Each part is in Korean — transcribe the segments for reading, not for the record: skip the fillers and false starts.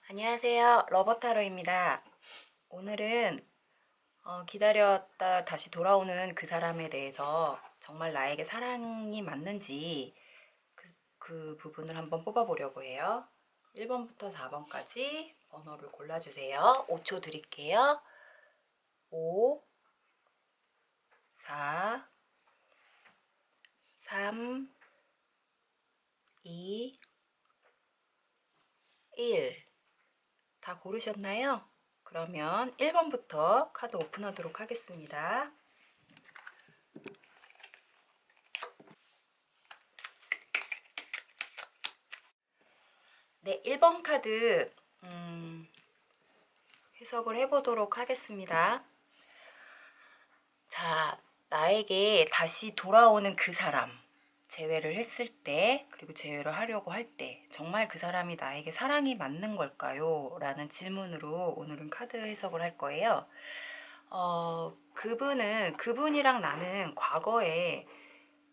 안녕하세요. 러버타로입니다. 오늘은 기다렸다 다시 돌아오는 그 사람에 대해서 정말 나에게 사랑이 맞는지 그 부분을 한번 뽑아보려고 해요. 1번부터 4번까지 번호를 골라주세요. 5초 드릴게요. 5, 4, 3, 2, 1. 다 고르셨나요? 그러면 1번부터 카드 오픈하도록 하겠습니다. 네, 1번 카드 해석을 해보도록 하겠습니다. 자, 나에게 다시 돌아오는 그 사람, 재회를 했을 때, 그리고 재회를 하려고 할 때, 정말 그 사람이 나에게 사랑이 맞는 걸까요? 라는 질문으로 오늘은 카드 해석을 할 거예요. 그분이랑 나는 과거에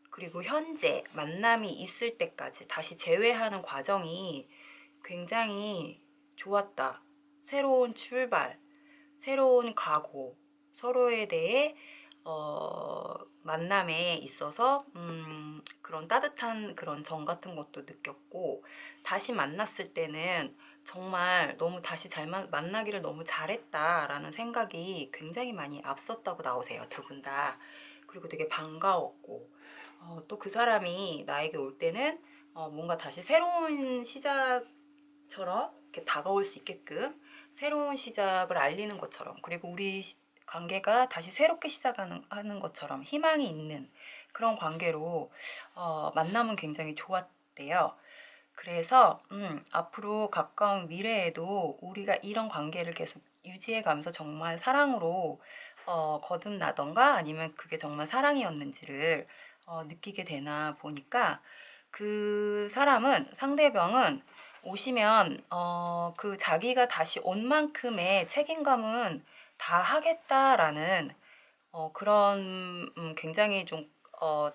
그리고 현재 만남이 있을 때까지 다시 재회하는 과정이 굉장히 좋았다. 새로운 출발, 새로운 각오, 서로에 대해 만남에 있어서 그런 따뜻한 그런 정 같은 것도 느꼈고, 다시 만났을 때는 정말 너무 다시 만나기를 너무 잘했다라는 생각이 굉장히 많이 앞섰다고 나오세요, 두 분 다. 그리고 되게 반가웠고, 또 그 사람이 나에게 올 때는 뭔가 다시 새로운 시작처럼 이렇게 다가올 수 있게끔 새로운 시작을 알리는 것처럼, 그리고 우리 관계가 다시 새롭게 시작하는 것처럼 희망이 있는 그런 관계로 만남은 굉장히 좋았대요. 그래서 앞으로 가까운 미래에도 우리가 이런 관계를 계속 유지해가면서 정말 사랑으로 거듭나던가 아니면 그게 정말 사랑이었는지를 느끼게 되나 보니까, 그 사람은, 상대방은 오시면 그 자기가 다시 온 만큼의 책임감은 다 하겠다라는 그런 굉장히 좀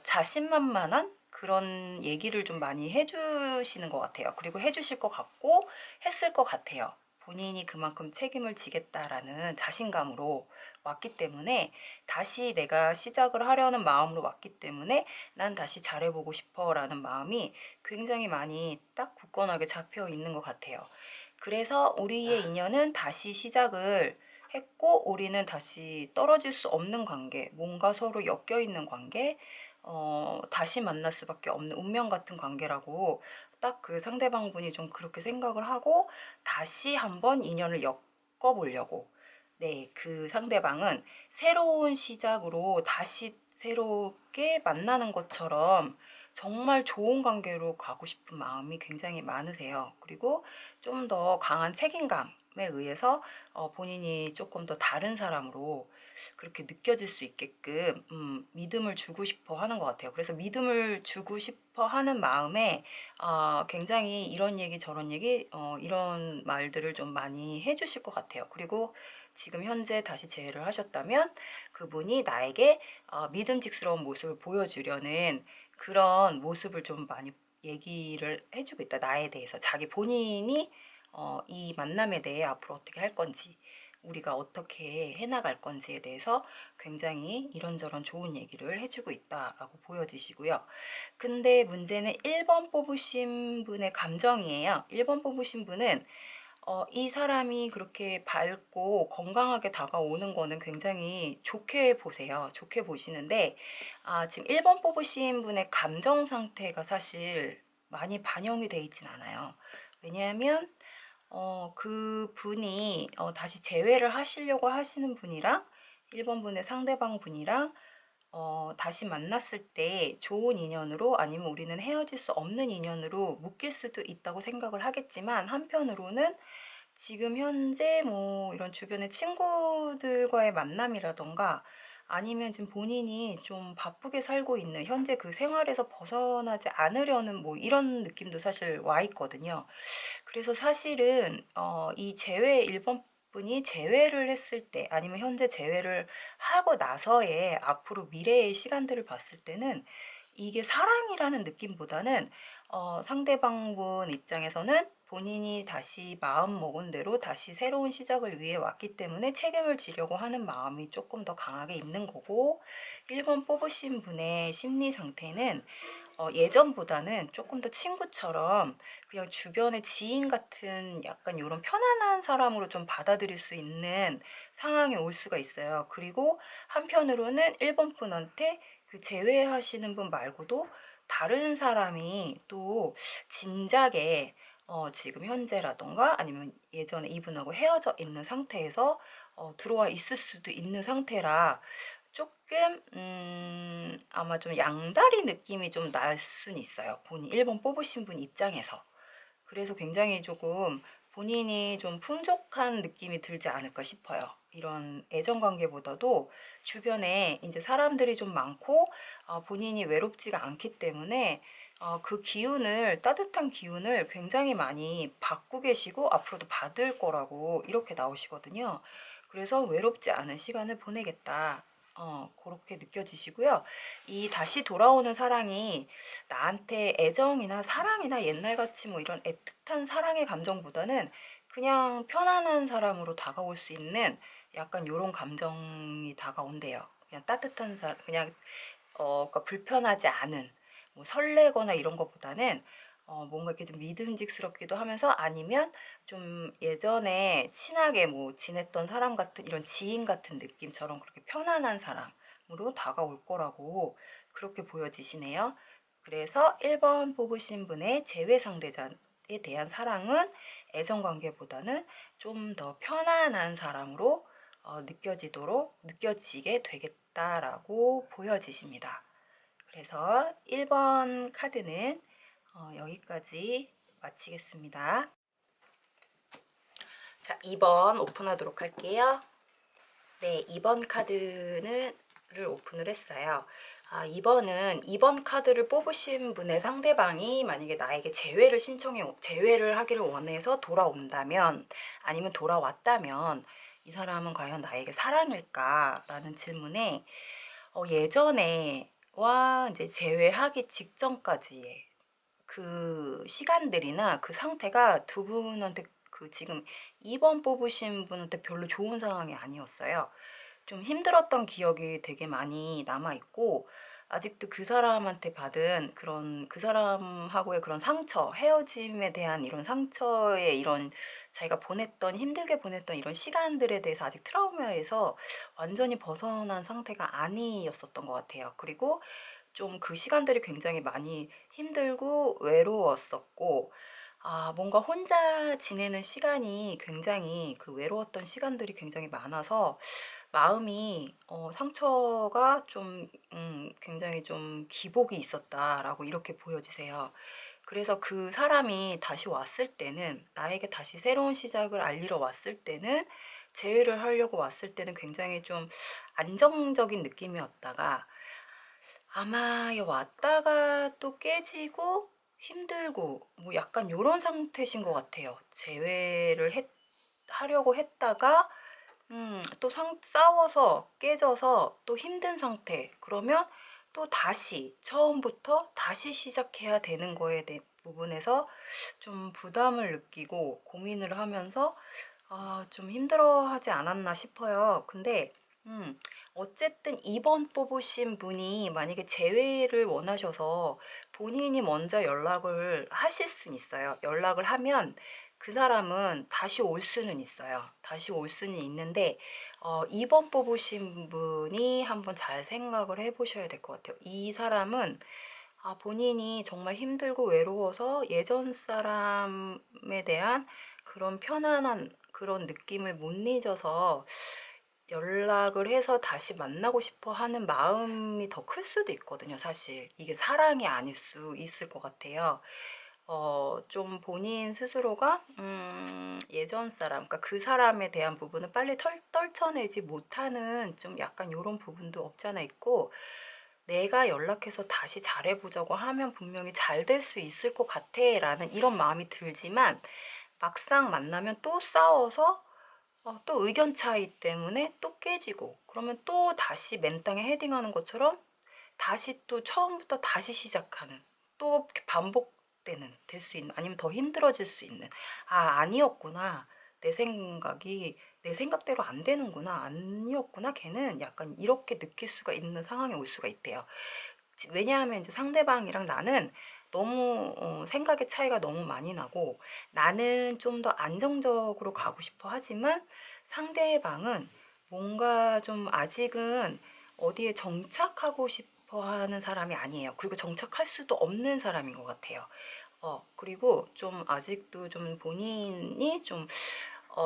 자신만만한 그런 얘기를 좀 많이 해주시는 것 같아요. 그리고 해주실 것 같고 했을 것 같아요. 본인이 그만큼 책임을 지겠다라는 자신감으로 왔기 때문에, 다시 내가 시작을 하려는 마음으로 왔기 때문에 난 다시 잘해보고 싶어라는 마음이 굉장히 많이 딱 굳건하게 잡혀 있는 것 같아요. 그래서 우리의 인연은 다시 시작을 했고, 우리는 다시 떨어질 수 없는 관계, 뭔가 서로 엮여 있는 관계, 다시 만날 수밖에 없는 운명 같은 관계라고 딱 그 상대방 분이 좀 그렇게 생각을 하고 다시 한번 인연을 엮어보려고. 네, 그 상대방은 새로운 시작으로 다시 새롭게 만나는 것처럼 정말 좋은 관계로 가고 싶은 마음이 굉장히 많으세요. 그리고 좀 더 강한 책임감에 의해서 본인이 조금 더 다른 사람으로 그렇게 느껴질 수 있게끔 믿음을 주고 싶어 하는 것 같아요. 그래서 믿음을 주고 싶어 하는 마음에 굉장히 이런 얘기 저런 얘기 이런 말들을 좀 많이 해주실 것 같아요. 그리고 지금 현재 다시 재회를 하셨다면 그분이 나에게 믿음직스러운 모습을 보여주려는 그런 모습을 좀 많이 얘기를 해주고 있다. 나에 대해서 자기 본인이 이 만남에 대해 앞으로 어떻게 할 건지, 우리가 어떻게 해나갈 건지에 대해서 굉장히 이런저런 좋은 얘기를 해주고 있다라고 보여지시고요. 근데 문제는 1번 뽑으신 분의 감정이에요. 1번 뽑으신 분은 이 사람이 그렇게 밝고 건강하게 다가오는 거는 굉장히 좋게 보세요. 좋게 보시는데, 지금 1번 뽑으신 분의 감정 상태가 사실 많이 반영이 돼 있진 않아요. 왜냐하면 그 분이 다시 재회를 하시려고 하시는 분이랑 1번 분의 상대방 분이랑 다시 만났을 때 좋은 인연으로, 아니면 우리는 헤어질 수 없는 인연으로 묶일 수도 있다고 생각을 하겠지만, 한편으로는 지금 현재 뭐 이런 주변의 친구들과의 만남이라던가 아니면 지금 본인이 좀 바쁘게 살고 있는 현재 그 생활에서 벗어나지 않으려는 뭐 이런 느낌도 사실 와 있거든요. 그래서 사실은 이 재회 1번 분이 재회를 했을 때 아니면 현재 재회를 하고 나서의 앞으로 미래의 시간들을 봤을 때는 이게 사랑이라는 느낌보다는 상대방분 입장에서는 본인이 다시 마음 먹은 대로 다시 새로운 시작을 위해 왔기 때문에 책임을 지려고 하는 마음이 조금 더 강하게 있는 거고, 1번 뽑으신 분의 심리 상태는 예전보다는 조금 더 친구처럼 그냥 주변의 지인 같은 약간 이런 편안한 사람으로 좀 받아들일 수 있는 상황에 올 수가 있어요. 그리고 한편으로는 1번 분한테 그 제외하시는 분 말고도 다른 사람이 또 진작에 지금 현재라던가 아니면 예전에 이분하고 헤어져 있는 상태에서 들어와 있을 수도 있는 상태라 조금 아마 좀 양다리 느낌이 좀 날 수는 있어요. 본인 1번 뽑으신 분 입장에서. 그래서 굉장히 조금 본인이 좀 풍족한 느낌이 들지 않을까 싶어요. 이런 애정 관계보다도 주변에 이제 사람들이 좀 많고 본인이 외롭지가 않기 때문에 그 기운을, 따뜻한 기운을 굉장히 많이 받고 계시고 앞으로도 받을 거라고 이렇게 나오시거든요. 그래서 외롭지 않은 시간을 보내겠다. 그렇게 느껴지시고요. 이 다시 돌아오는 사랑이 나한테 애정이나 사랑이나 옛날같이 뭐 이런 애틋한 사랑의 감정보다는 그냥 편안한 사람으로 다가올 수 있는 약간 요런 감정이 다가온대요. 그냥 따뜻한 사람, 그냥 그러니까 불편하지 않은, 뭐 설레거나 이런 것보다는 뭔가 이렇게 좀 믿음직스럽기도 하면서 아니면 좀 예전에 친하게 뭐 지냈던 사람 같은 이런 지인 같은 느낌처럼 그렇게 편안한 사람으로 다가올 거라고 그렇게 보여지시네요. 그래서 1번 뽑으신 분의 제외 상대자에 대한 사랑은 애정 관계보다는 좀 더 편안한 사람으로 느껴지게 되겠다라고 보여지십니다. 그래서 1번 카드는 여기까지 마치겠습니다. 자, 2번 오픈하도록 할게요. 네, 2번 카드를 오픈을 했어요. 2번 카드를 뽑으신 분의 상대방이 만약에 나에게 재회를 하기를 원해서 돌아온다면, 아니면 돌아왔다면, 이 사람은 과연 나에게 사랑일까라는 질문에, 예전에와 이제 재회하기 직전까지의 그 시간들이나 그 상태가 두 분한테 그 지금 2번 뽑으신 분한테 별로 좋은 상황이 아니었어요. 좀 힘들었던 기억이 되게 많이 남아있고, 아직도 그 사람한테 받은 그런 그 사람하고의 그런 상처, 헤어짐에 대한 이런 상처의 이런 자기가 힘들게 보냈던 이런 시간들에 대해서 아직 트라우마에서 완전히 벗어난 상태가 아니었었던 것 같아요. 그리고 좀 그 시간들이 굉장히 많이 힘들고 외로웠었고, 뭔가 혼자 지내는 시간이 굉장히 그 외로웠던 시간들이 굉장히 많아서 마음이 상처가 좀 굉장히 좀 기복이 있었다라고 이렇게 보여지세요. 그래서 그 사람이 다시 왔을 때는 나에게 다시 새로운 시작을 알리러 왔을 때는 재회를 하려고 왔을 때는 굉장히 좀 안정적인 느낌이었다가 아마 왔다가 또 깨지고 힘들고 뭐 약간 요런 상태신 것 같아요. 하려고 했다가 또 싸워서 깨져서 또 힘든 상태. 그러면 또 다시 처음부터 다시 시작해야 되는 거에 대한 부분에서 좀 부담을 느끼고 고민을 하면서 좀 힘들어하지 않았나 싶어요. 근데 어쨌든 2번 뽑으신 분이 만약에 재회를 원하셔서 본인이 먼저 연락을 하실 수는 있어요. 연락을 하면 그 사람은 다시 올 수는 있어요. 다시 올 수는 있는데 2번 뽑으신 분이 한번 잘 생각을 해보셔야 될 것 같아요. 이 사람은 본인이 정말 힘들고 외로워서 예전 사람에 대한 그런 편안한 그런 느낌을 못 잊어서 연락을 해서 다시 만나고 싶어 하는 마음이 더 클 수도 있거든요, 사실. 이게 사랑이 아닐 수 있을 것 같아요. 좀 본인 스스로가, 예전 사람, 그러니까 그 사람에 대한 부분을 빨리 떨쳐내지 못하는 좀 약간 요런 부분도 없잖아 있고, 내가 연락해서 다시 잘해보자고 하면 분명히 잘 될 수 있을 것 같아 라는 이런 마음이 들지만 막상 만나면 또 싸워서 또 의견 차이 때문에 또 깨지고 그러면 또 다시 맨땅에 헤딩하는 것처럼 다시 또 처음부터 다시 시작하는 또 이렇게 반복되는 반복되는 될 수 있는 아니면 더 힘들어질 수 있는 아니었구나. 내 생각대로 안 되는구나. 아니었구나. 걔는 약간 이렇게 느낄 수가 있는 상황이 올 수가 있대요. 왜냐하면 이제 상대방이랑 나는 너무 생각의 차이가 너무 많이 나고 나는 좀 더 안정적으로 가고 싶어 하지만 상대방은 뭔가 좀 아직은 어디에 정착하고 싶어 하는 사람이 아니에요. 그리고 정착할 수도 없는 사람인 것 같아요. 그리고 좀 아직도 좀 본인이 좀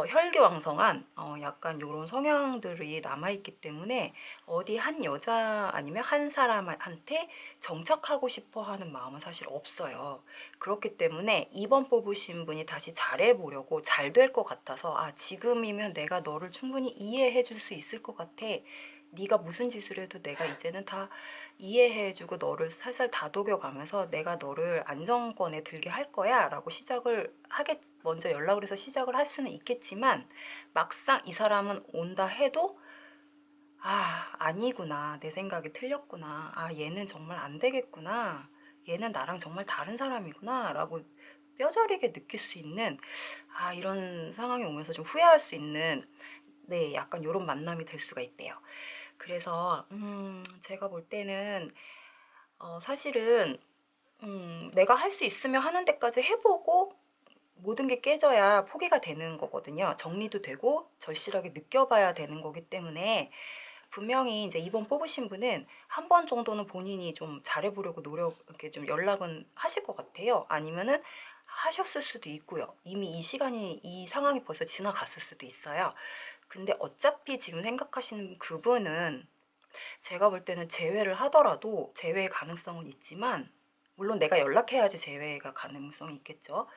혈기왕성한 약간 요런 성향들이 남아있기 때문에 어디 한 여자 아니면 한 사람한테 정착하고 싶어 하는 마음은 사실 없어요. 그렇기 때문에 2번 뽑으신 분이 다시 잘해보려고 잘 될 것 같아서 지금이면 내가 너를 충분히 이해해 줄 수 있을 것 같아. 네가 무슨 짓을 해도 내가 이제는 다 이해해주고 너를 살살 다독여가면서 내가 너를 안정권에 들게 할 거야 라고 먼저 연락을 해서 시작을 할 수는 있겠지만 막상 이 사람은 온다 해도 아니구나. 내 생각이 틀렸구나. 얘는 정말 안 되겠구나. 얘는 나랑 정말 다른 사람이구나 라고 뼈저리게 느낄 수 있는 이런 상황이 오면서 좀 후회할 수 있는 네, 약간 이런 만남이 될 수가 있대요. 그래서 제가 볼 때는 사실은 내가 할 수 있으면 하는 데까지 해보고 모든 게 깨져야 포기가 되는 거거든요. 정리도 되고 절실하게 느껴봐야 되는 거기 때문에 분명히 이제 2번 뽑으신 분은 한 번 정도는 본인이 좀 잘해보려고 이렇게 좀 연락은 하실 것 같아요. 아니면은 하셨을 수도 있고요. 이미 이 상황이 벌써 지나갔을 수도 있어요. 근데 어차피 지금 생각하시는 그분은 제가 볼 때는 재회를 하더라도 재회의 가능성은 있지만 물론 내가 연락해야지 재회가 가능성이 있겠죠.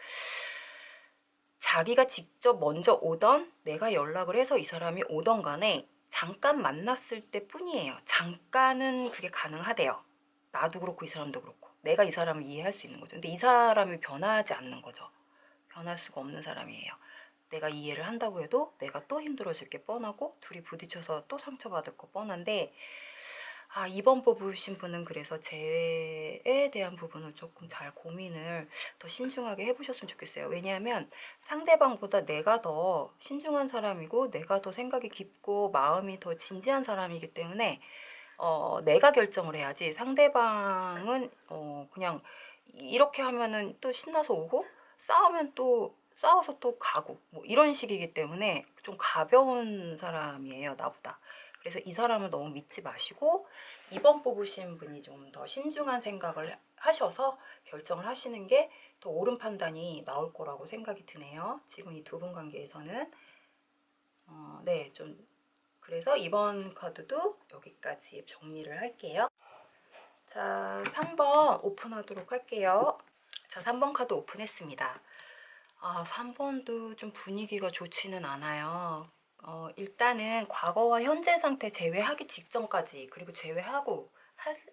자기가 직접 먼저 오던 내가 연락을 해서 이 사람이 오던 간에 잠깐 만났을 때 뿐이에요. 잠깐은 그게 가능하대요. 나도 그렇고 이 사람도 그렇고 내가 이 사람을 이해할 수 있는 거죠. 근데 이 사람이 변하지 않는 거죠. 변할 수가 없는 사람이에요. 내가 이해를 한다고 해도 내가 또 힘들어질 게 뻔하고 둘이 부딪혀서 또 상처받을 거 뻔한데 2번 뽑으신 분은 그래서 재회에 대한 부분을 조금 잘 고민을 더 신중하게 해보셨으면 좋겠어요. 왜냐하면 상대방보다 내가 더 신중한 사람이고 내가 더 생각이 깊고 마음이 더 진지한 사람이기 때문에 내가 결정을 해야지 상대방은 그냥 이렇게 하면은 또 신나서 오고 싸우면 또 싸워서 또 가고 뭐 이런 식이기 때문에 좀 가벼운 사람이에요, 나보다. 그래서 이 사람을 너무 믿지 마시고 2번 뽑으신 분이 좀 더 신중한 생각을 하셔서 결정을 하시는 게 더 옳은 판단이 나올 거라고 생각이 드네요. 지금 이 두 분 관계에서는 네, 좀 그래서 이번 카드도 여기까지 정리를 할게요. 자, 3번 오픈하도록 할게요. 자, 3번 카드 오픈했습니다. 3번도 좀 분위기가 좋지는 않아요. 일단은 과거와 현재 상태 제외하기 직전까지 그리고 제외하고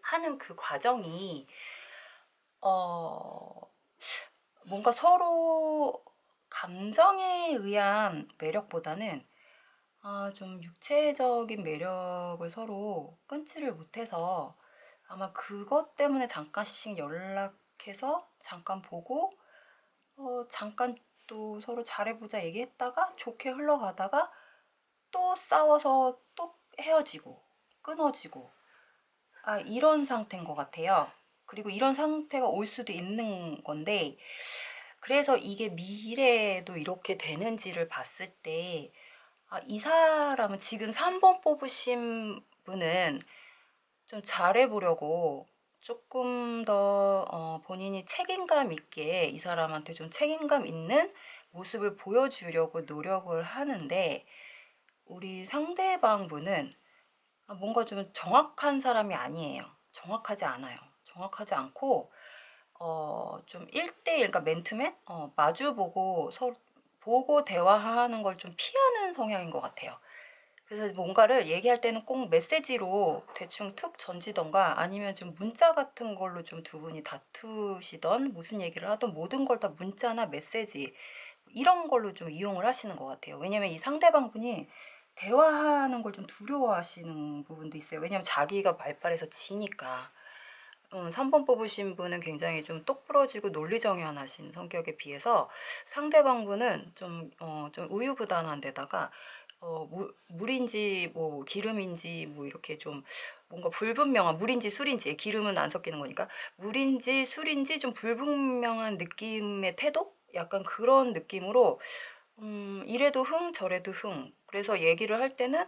하는 그 과정이 뭔가 서로 감정에 의한 매력보다는 좀 육체적인 매력을 서로 끊지를 못해서 아마 그것 때문에 잠깐씩 연락해서 잠깐 보고 잠깐 또 서로 잘해보자 얘기했다가 좋게 흘러가다가 또 싸워서 또 헤어지고 끊어지고 이런 상태인 것 같아요. 그리고 이런 상태가 올 수도 있는 건데 그래서 이게 미래에도 이렇게 되는지를 봤을 때 이 사람은 지금 3번 뽑으신 분은 좀 잘해보려고 조금 더 본인이 책임감 있게 이 사람한테 좀 책임감 있는 모습을 보여주려고 노력을 하는데 우리 상대방 분은 뭔가 좀 정확한 사람이 아니에요. 정확하지 않아요. 정확하지 않고 좀 1대1 그러니까 맨투맨 마주보고 서로 보고 대화하는 걸 좀 피하는 성향인 것 같아요. 그래서 뭔가를 얘기할 때는 꼭 메시지로 대충 툭 던지던가 아니면 좀 문자 같은 걸로 좀 두 분이 다투시던 무슨 얘기를 하던 모든 걸 다 문자나 메시지 이런 걸로 좀 이용을 하시는 것 같아요. 왜냐면 이 상대방 분이 대화하는 걸 좀 두려워하시는 부분도 있어요. 왜냐면 자기가 말빨에서 지니까. 3번 뽑으신 분은 굉장히 좀 똑부러지고 논리정연하신 성격에 비해서 상대방 분은 좀 우유부단한 데다가 물인지 뭐 기름인지 뭐 이렇게 좀 뭔가 불분명한, 물인지 술인지, 기름은 안 섞이는 거니까 물인지 술인지 좀 불분명한 느낌의 태도? 약간 그런 느낌으로 이래도 흥 저래도 흥. 그래서 얘기를 할 때는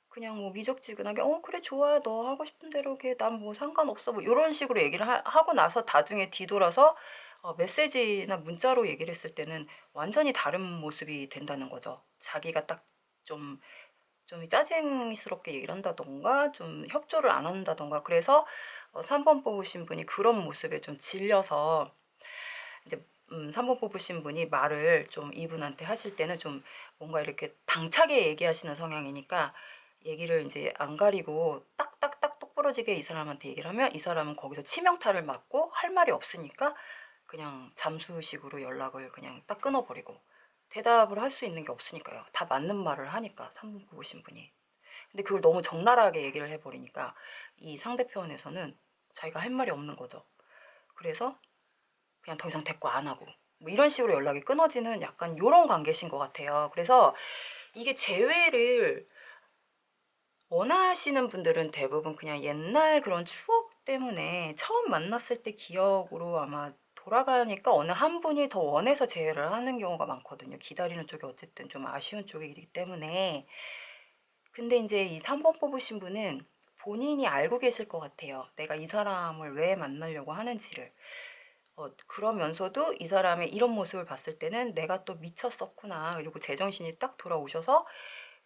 그냥 뭐 미적지근하게 그래 좋아 너 하고 싶은 대로 해 난 뭐 상관없어 뭐 이런 식으로 얘기를 하고 나서 나중에 뒤돌아서 메시지나 문자로 얘기를 했을 때는 완전히 다른 모습이 된다는 거죠. 자기가 딱 좀 짜증스럽게 얘기를 한다던가 좀 협조를 안 한다던가. 그래서 3번 뽑으신 분이 그런 모습에 좀 질려서 이제 3번 뽑으신 분이 말을 좀 이분한테 하실 때는 좀 뭔가 이렇게 당차게 얘기하시는 성향이니까 얘기를 이제 안 가리고 딱딱딱 똑부러지게 이 사람한테 얘기를 하면 이 사람은 거기서 치명타를 맞고 할 말이 없으니까 그냥 잠수식으로 연락을 그냥 딱 끊어버리고 대답을 할 수 있는 게 없으니까요. 다 맞는 말을 하니까 3번 뽑으신 분이. 근데 그걸 너무 적나라하게 얘기를 해버리니까 이 상대편에서는 자기가 할 말이 없는 거죠. 그래서 그냥 더 이상 대꾸 안 하고 뭐 이런 식으로 연락이 끊어지는 약간 요런 관계신 것 같아요. 그래서 이게 재회를 원하시는 분들은 대부분 그냥 옛날 그런 추억 때문에 처음 만났을 때 기억으로 아마 돌아가니까 어느 한 분이 더 원해서 재회를 하는 경우가 많거든요. 기다리는 쪽이 어쨌든 좀 아쉬운 쪽이기 때문에. 근데 이제 이 3번 뽑으신 분은 본인이 알고 계실 것 같아요. 내가 이 사람을 왜 만나려고 하는지를. 그러면서도 이 사람의 이런 모습을 봤을 때는 내가 또 미쳤었구나. 그리고 제정신이 딱 돌아오셔서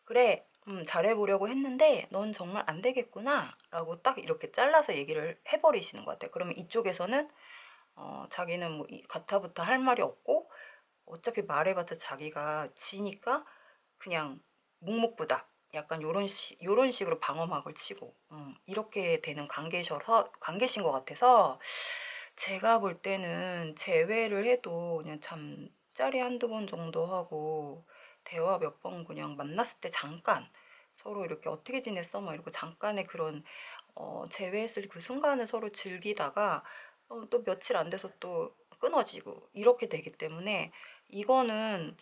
그래, 잘해보려고 했는데 넌 정말 안 되겠구나. 라고 딱 이렇게 잘라서 얘기를 해버리시는 것 같아요. 그러면 이쪽에서는 자기는 뭐 가타부타 할 말이 없고 어차피 말해봤자 자기가 지니까 그냥 묵묵부답. 약간 요런 식으로 방어막을 치고 이렇게 되는 관계신 것 같아서 제가 볼 때는 재회를 해도 그냥 잠자리 한두 번 정도 하고 대화 몇 번 그냥 만났을 때 잠깐 서로 이렇게 어떻게 지냈어? 막 이러고 잠깐의 그런 재회했을 그 순간을 서로 즐기다가 또 며칠 안 돼서 또 끊어지고 이렇게 되기 때문에 이거는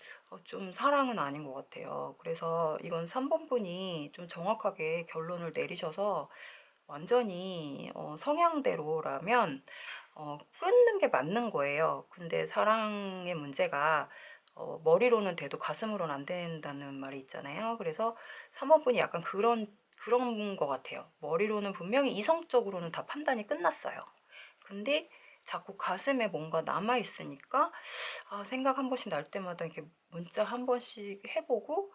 좀 사랑은 아닌 것 같아요. 그래서 이건 3번 분이 좀 정확하게 결론을 내리셔서 완전히 성향대로라면 끊는 게 맞는 거예요. 근데 사랑의 문제가 머리로는 돼도 가슴으로는 안 된다는 말이 있잖아요. 그래서 3번 분이 약간 그런 것 같아요. 머리로는 분명히 이성적으로는 다 판단이 끝났어요. 근데 자꾸 가슴에 뭔가 남아있으니까 생각 한 번씩 날 때마다 이렇게 문자 한 번씩 해보고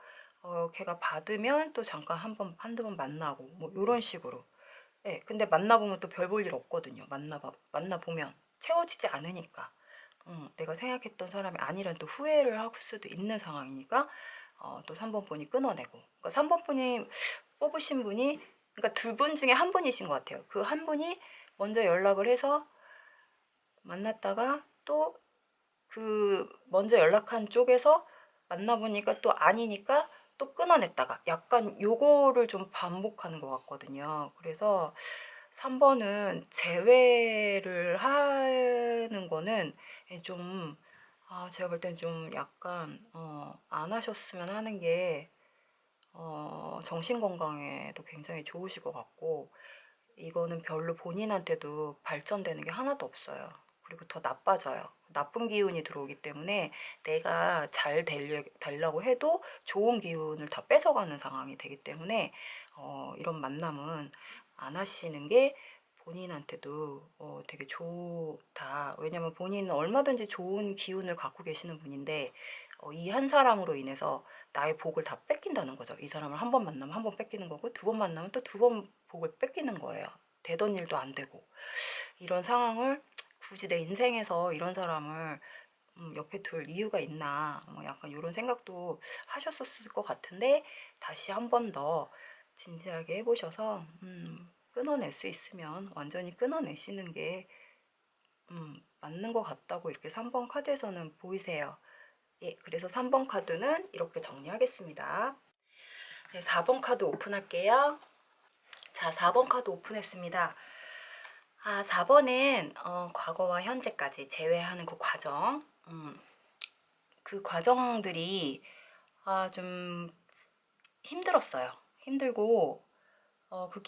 걔가 받으면 또 잠깐 한두 번 만나고 뭐 이런 식으로. 네, 근데 만나보면 또 별 볼 일 없거든요. 만나보면 채워지지 않으니까. 내가 생각했던 사람이 아니란 또 후회를 할 수도 있는 상황이니까 또 3번 분이 끊어내고. 그러니까 3번 분이 뽑으신 분이 그러니까 두 분 중에 한 분이신 것 같아요. 그 한 분이 먼저 연락을 해서 만났다가 또 그 먼저 연락한 쪽에서 만나보니까 또 아니니까 또 끊어냈다가 약간 요거를 좀 반복하는 것 같거든요. 그래서 3번은 재회를 하는 거는 좀 제가 볼 땐 좀 약간 안 하셨으면 하는 게 정신 건강에도 굉장히 좋으실 것 같고 이거는 별로 본인한테도 발전되는 게 하나도 없어요. 그리고 더 나빠져요. 나쁜 기운이 들어오기 때문에 내가 잘 되려고 해도 좋은 기운을 다 뺏어가는 상황이 되기 때문에 이런 만남은 안 하시는 게 본인한테도 되게 좋다. 왜냐면 본인은 얼마든지 좋은 기운을 갖고 계시는 분인데 이 한 사람으로 인해서 나의 복을 다 뺏긴다는 거죠. 이 사람을 한 번 만나면 한 번 뺏기는 거고 두 번 만나면 또 두 번 복을 뺏기는 거예요. 되던 일도 안 되고. 이런 상황을 굳이 내 인생에서 이런 사람을 옆에 둘 이유가 있나 뭐 약간 이런 생각도 하셨었을 것 같은데 다시 한 번 더 진지하게 해보셔서 끊어낼 수 있으면 완전히 끊어내시는 게 맞는 것 같다고 이렇게 3번 카드에서는 보이세요. 예, 그래서 3번 카드는 이렇게 정리하겠습니다. 네, 4번 카드 오픈할게요. 자, 4번 카드 오픈했습니다. 4번은 과거와 현재까지 제외하는 그 과정. 그 과정들이 좀 힘들었어요. 힘들고 그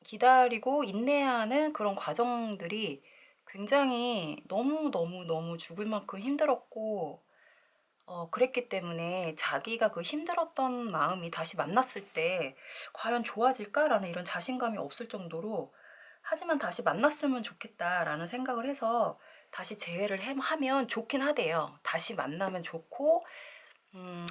기다리고 인내하는 그런 과정들이 굉장히 너무 죽을 만큼 힘들었고, 그랬기 때문에 자기가 그 힘들었던 마음이 다시 만났을 때 '과연 좋아질까?'라는 이런 자신감이 없을 정도로, 하지만 다시 만났으면 좋겠다라는 생각을 해서 다시 재회를 하면 좋긴 하대요. 다시 만나면 좋고,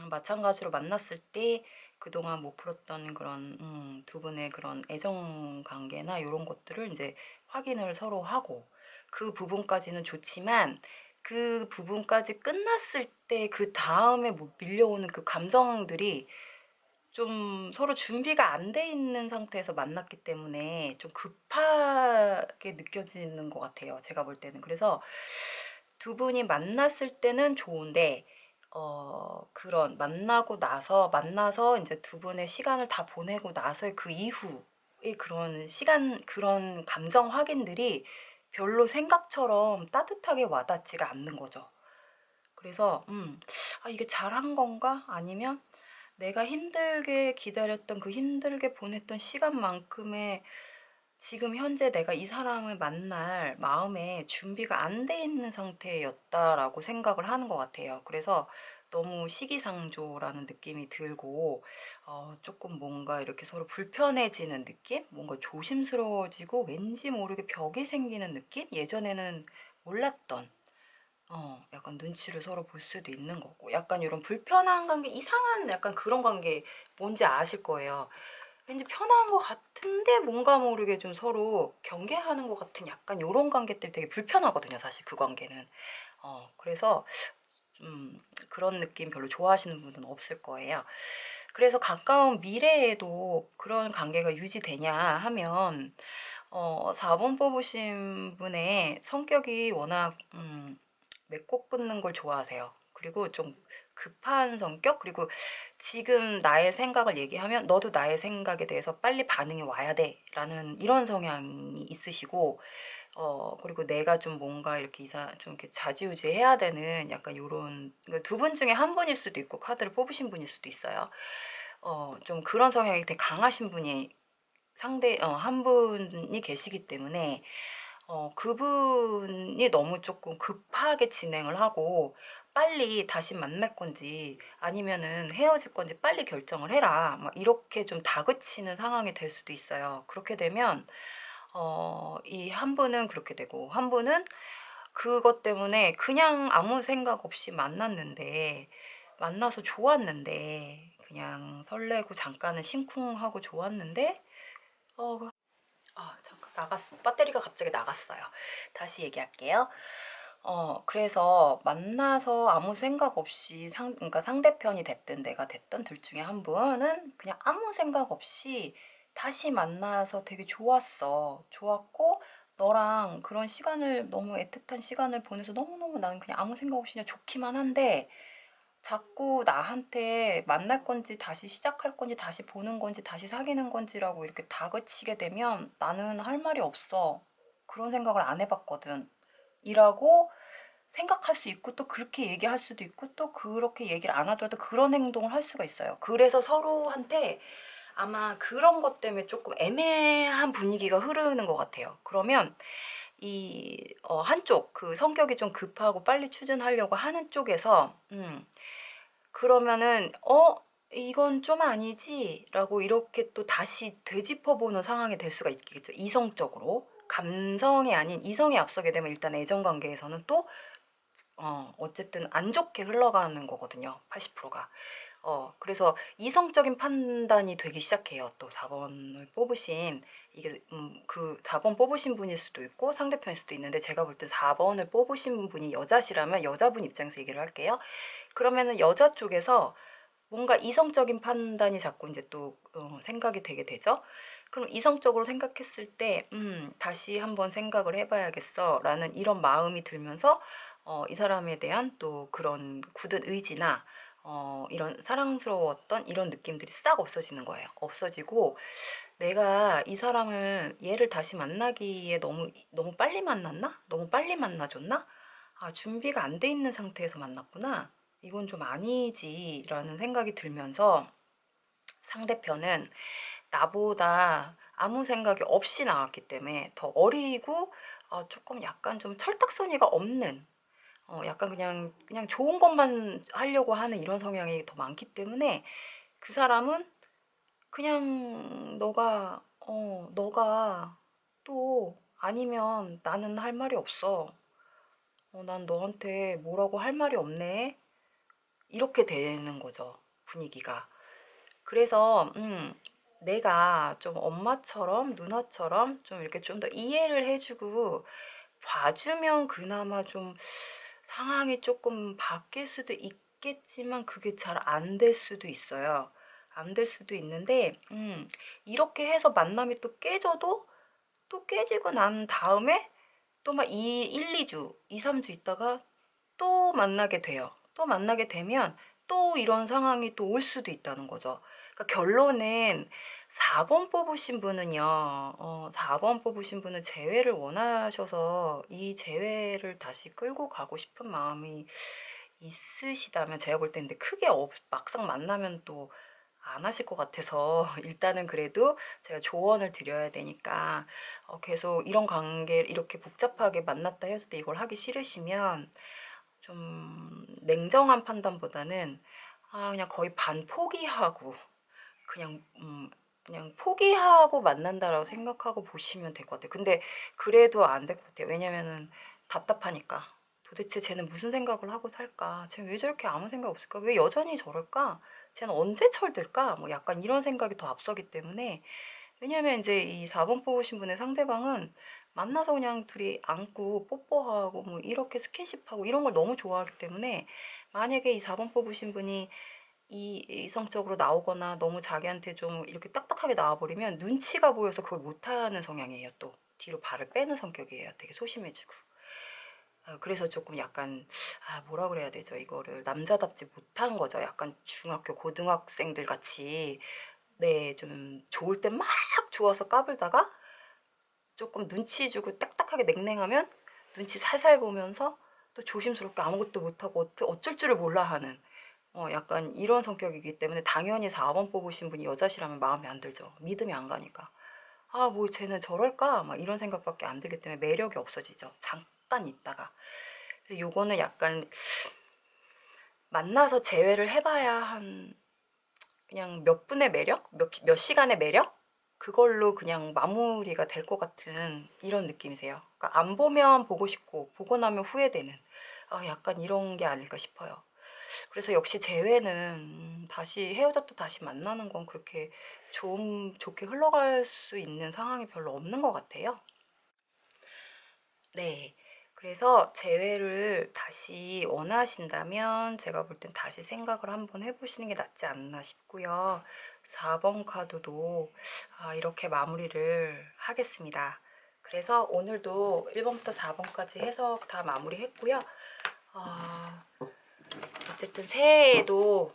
마찬가지로 만났을 때 그동안 못 풀었던 그런 두 분의 그런 애정 관계나 이런 것들을 이제 확인을 서로 하고, 그 부분까지는 좋지만 그 부분까지 끝났을 때 그다음에 뭐 밀려오는 그 감정들이 좀 서로 준비가 안 돼 있는 상태에서 만났기 때문에 좀 급하게 느껴지는 것 같아요, 제가 볼 때는. 그래서 두 분이 만났을 때는 좋은데, 그런 만나서 이제 두 분의 시간을 다 보내고 나서의 그 이후의 그런 시간, 그런 감정 확인들이 별로 생각처럼 따뜻하게 와닿지가 않는 거죠. 그래서 '아 이게 잘한 건가?' 아니면 '내가 힘들게 기다렸던 그 힘들게 보냈던 시간만큼의 지금 현재 내가 이 사람을 만날 마음의 준비가 안 돼 있는 상태였다.'라고 생각을 하는 것 같아요. 그래서 너무 시기상조라는 느낌이 들고, 쪼끔 뭔가 이렇게 서로 불편해지는 느낌? 뭔가 조심스러워지고 왠지 모르게 벽이 생기는 느낌? 예전에는 몰랐던 약간 눈치를 서로 볼 수도 있는 거고, 약간 요런 불편한 관계, 이상한 약간 그런 관계 뭔지 아실 거예요. 왠지 편한 것 같은데 뭔가 모르게 좀 서로 경계하는 것 같은 약간 요런 관계들 되게 불편하거든요, 사실 그 관계는. 그래서 좀 그런 느낌 별로 좋아하시는 분은 없을 거예요. 그래서 가까운 미래에도 그런 관계가 유지되냐 하면, 4번 뽑으신 분의 성격이 워낙 맺고 끊는 걸 좋아하세요. 그리고 좀 급한 성격, 그리고 지금 나의 생각을 얘기하면 "너도 나의 생각에 대해서 빨리 반응이 와야 돼."라는 이런 성향이 있으시고, 그리고 내가 좀 뭔가 이렇게 좀 이렇게 좌지우지해야 되는 약간 요런, 그러니까 두 분 중에 한 분일 수도 있고 카드를 뽑으신 분일 수도 있어요. 좀 그런 성향이 되게 강하신 분이 한 분이 계시기 때문에, 그분이 너무 조금 급하게 진행을 하고 "빨리 다시 만날 건지 아니면은 헤어질 건지 빨리 결정을 해라." 막 이렇게 좀 다그치는 상황이 될 수도 있어요. 그렇게 되면 이 한 분은 그렇게 되고, 한 분은 그것 때문에 그냥 아무 생각 없이 만났는데, 만나서 좋았는데, 그냥 설레고 잠깐은 심쿵하고 좋았는데, 잠깐 배터리가 갑자기 나갔어요. 다시 얘기할게요. 그래서 만나서 아무 생각 없이 그러니까 상대편이 됐든 내가 됐든 둘 중에 한 분은 그냥 아무 생각 없이 다시 만나서 되게 좋았어. 좋았고 너랑 그런 시간을, 너무 애틋한 시간을 보내서 너무너무 나는 그냥 아무 생각 없이 그냥 좋기만 한데, 자꾸 나한테 만날 건지 다시 시작할 건지 다시 보는 건지 다시 사귀는 건지라고 이렇게 다그치게 되면 "나는 할 말이 없어. 그런 생각을 안 해봤거든." 이라고 생각할 수 있고, 또 그렇게 얘기할 수도 있고, 또 그렇게 얘기를 안 하더라도 그런 행동을 할 수가 있어요. 그래서 서로한테 아마 그런 것 때문에 조금 애매한 분위기가 흐르는 것 같아요. 그러면 한쪽, 그 성격이 좀 급하고 빨리 추진하려고 하는 쪽에서 그러면은 이건 좀 아니지?'라고 이렇게 또 다시 되짚어 보는 상황이 될 수가 있겠죠, 이성적으로. 감성이 아닌 이성이 앞서게 되면 일단 애정 관계에서는 또 어쨌든 안 좋게 흘러가는 거거든요, 80%가. 그래서 이성적인 판단이 되기 시작해요. 또 4 번을 뽑으신, 이게 그 4번 뽑으신 분일 수도 있고 상대편일 수도 있는데, 제가 볼 때 4 번을 뽑으신 분이 여자시라면 여자분 입장에서 얘기를 할게요. 그러면은 여자 쪽에서 뭔가 이성적인 판단이 자꾸 이제 또 생각이 되게 되죠. 그럼 이성적으로 생각했을 때 '다시 한번 생각을 해 봐야겠어.'라는 이런 마음이 들면서 이 사람에 대한 또 그런 굳은 의지나 이런 사랑스러웠던 이런 느낌들이 싹 없어지는 거예요. 없어지고 내가 이 사람을 얘를 다시 만나기에 너무 빨리 만났나? 너무 빨리 만나줬나? 아, 준비가 안 돼 있는 상태에서 만났구나. 이건 좀 아니지라는 생각이 들면서 상대편은 나보다 아무 생각이 없이 나왔기 때문에 더 어리고 조금 약간 좀 철딱서니가 없는 약간 그냥 좋은 것만 하려고 하는 이런 성향이 더 많기 때문에 그 사람은 그냥 너가 또 아니면 나는 할 말이 없어. 난 너한테 뭐라고 할 말이 없네. 이렇게 되는 거죠, 분위기가. 그래서 내가 좀 엄마처럼 누나처럼 좀 이렇게 좀 더 이해를 해주고 봐주면 그나마 좀 상황이 조금 바뀔 수도 있겠지만 그게 잘 안 될 수도 있어요. 안 될 수도 있는데 이렇게 해서 만남이 또 깨져도 또 깨지고 난 다음에 또 막 1, 2주, 2, 3주 있다가 또 만나게 돼요. 또 만나게 되면 또 이런 상황이 또 올 수도 있다는 거죠. 그러니까 결론은 4번 뽑으신 분은요. 4번 뽑으신 분은 재회를 원하셔서 이 재회를 다시 끌고 가고 싶은 마음이 있으시다면 제가 볼 때 근데 크게 막상 만나면 또 안 하실 것 같아서 일단은 그래도 제가 조언을 드려야 되니까 계속 이런 관계를 이렇게 복잡하게 만났다 헤어졌다 이걸 하기 싫으시면 좀 냉정한 판단보다는 그냥 거의 반 포기하고 그냥 그냥 포기하고 만난다라고 생각하고 보시면 될 것 같아요. 근데 그래도 안 될 것 같아요. 왜냐면은 답답하니까. 도대체 쟤는 무슨 생각을 하고 살까? 쟤는 왜 저렇게 아무 생각 없을까? 왜 여전히 저럴까? 쟤는 언제 철들까? 뭐 약간 이런 생각이 더 앞서기 때문에 왜냐면 이제 이 4번 뽑으신 분의 상대방은 만나서 그냥 둘이 안고 뽀뽀하고 뭐 이렇게 스킨십하고 이런 걸 너무 좋아하기 때문에 만약에 이 4번 뽑으신 분이 이성적으로 나오거나 너무 자기한테 좀 이렇게 딱딱하게 나와버리면 눈치가 보여서 그걸 못하는 성향이에요. 또 뒤로 발을 빼는 성격이에요. 되게 소심해지고. 그래서 조금 약간 뭐라 그래야 되죠? 이거를 남자답지 못한 거죠. 약간 중학교 고등학생들 같이 네, 좀 좋을 때 막 좋아서 까불다가 조금 눈치 주고 딱딱하게 냉랭하면 눈치 살살 보면서 또 조심스럽게 아무것도 못하고 어쩔 줄을 몰라 하는 약간 이런 성격이기 때문에 당연히 4번 뽑으신 분이 여자시라면 마음에 안 들죠. 믿음이 안 가니까. 뭐 쟤는 저럴까? 막 이런 생각밖에 안 들기 때문에 매력이 없어지죠. 잠깐 있다가. 요거는 약간 만나서 재회를 해봐야 한 그냥 몇 분의 매력? 몇 시간의 매력? 그걸로 그냥 마무리가 될 것 같은 이런 느낌이세요. 그러니까 안 보면 보고 싶고 보고 나면 후회되는 약간 이런 게 아닐까 싶어요. 그래서 역시 재회는 다시 헤어졌다 다시 만나는 건 그렇게 좋게 흘러갈 수 있는 상황이 별로 없는 것 같아요. 네. 그래서 재회를 다시 원하신다면 제가 볼 땐 다시 생각을 한번 해보시는 게 낫지 않나 싶고요. 4번 카드도 이렇게 마무리를 하겠습니다. 그래서 오늘도 1번부터 4번까지 해석 다 마무리했고요. 어쨌든 새해에도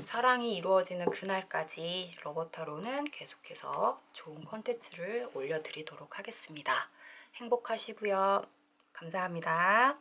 사랑이 이루어지는 그날까지 러버타로는 계속해서 좋은 컨텐츠를 올려드리도록 하겠습니다. 행복하시고요. 감사합니다.